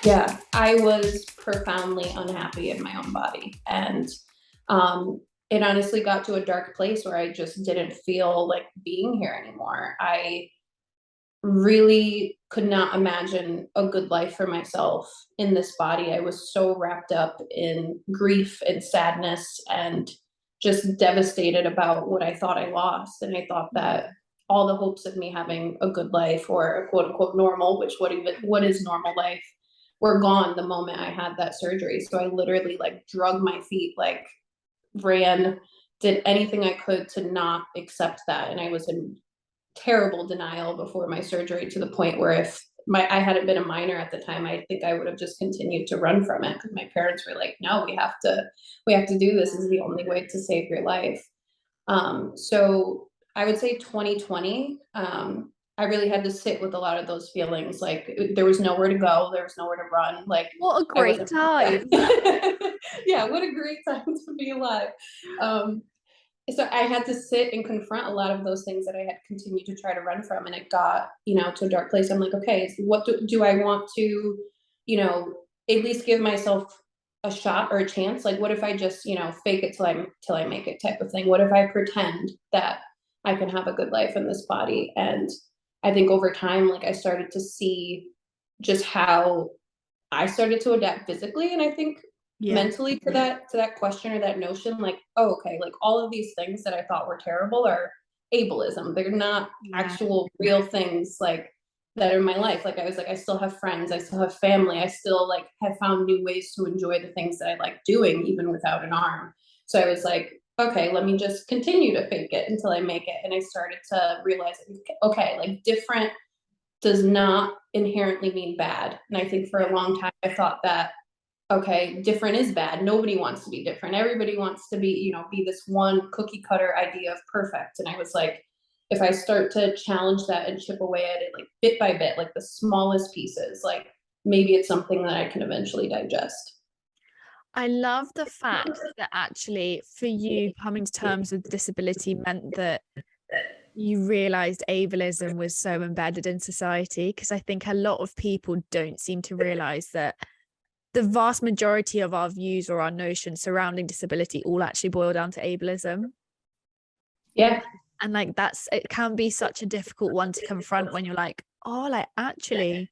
Yeah, I was profoundly unhappy in my own body. And it honestly got to a dark place where I just didn't feel like being here anymore. I really could not imagine a good life for myself in this body. I was so wrapped up in grief and sadness and just devastated about what I thought I lost. And I thought that all the hopes of me having a good life or a quote unquote normal, which what is normal life, were gone the moment I had that surgery. So I literally like drug my feet, like ran, did anything I could to not accept that. And I was in terrible denial before my surgery, to the point where if I hadn't been a minor at the time, I think I would have just continued to run from it, because my parents were like, no, we have to do this. This is the only way to save your life. So I would say 2020, I really had to sit with a lot of those feelings. Like there was nowhere to go, there was nowhere to run. Like What a great time. Yeah, what a great time to be alive. So I had to sit and confront a lot of those things that I had continued to try to run from, and it got, to a dark place. I'm like, okay, what do I want to, at least give myself a shot or a chance? Like, what if I just, fake it till I make it type of thing? What if I pretend that I can have a good life in this body? And I think over time, like I started to see just how I started to adapt physically, and I think mentally to that question or that notion, like, oh, okay, like all of these things that I thought were terrible are ableism. They're not actual real things like that are in my life. Like I was like, I still have friends, I still have family, I still like have found new ways to enjoy the things that I like doing even without an arm. So I was like, okay, let me just continue to fake it until I make it. And I started to realize, okay, like different does not inherently mean bad. And I think for a long time I thought that, okay, different is bad. Nobody wants to be different. Everybody wants to be, be this one cookie cutter idea of perfect. And I was like, if I start to challenge that and chip away at it, like bit by bit, like the smallest pieces, like maybe it's something that I can eventually digest. I love the fact that actually for you coming to terms with disability meant that you realized ableism was so embedded in society, because I think a lot of people don't seem to realize that the vast majority of our views or our notions surrounding disability all actually boil down to ableism. Yeah. And like it can be such a difficult one to confront when you're like, oh, like actually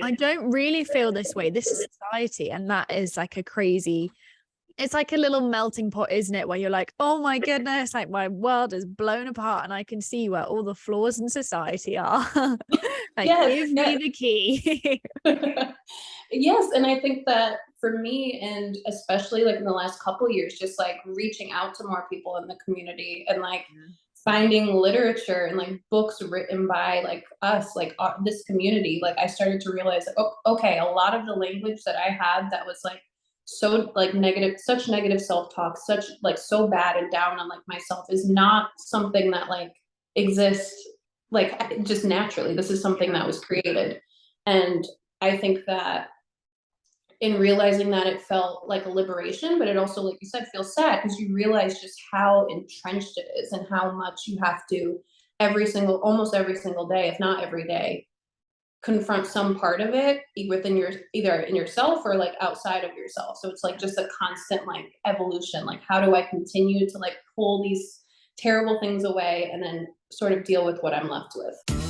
I don't really feel this way, this is society. And that is like it's like a little melting pot, isn't it, where you're like, oh my goodness, like my world is blown apart and I can see where all the flaws in society are. Like, give me the key. Yes, and I think that for me, and especially like in the last couple years, just like reaching out to more people in the community and like finding literature and like books written by like us, like this community, like I started to realize like, oh, okay, a lot of the language that I had that was like so like negative, such negative self-talk, such like so bad and down on like myself, is not something that like exists like just naturally. This is something that was created. And I think that in realizing that, it felt like a liberation, but it also, like you said, feels sad, because you realize just how entrenched it is and how much you have to almost every single day, if not every day, confront some part of it within either in yourself or like outside of yourself. So it's like just a constant like evolution. Like, how do I continue to like pull these terrible things away and then sort of deal with what I'm left with?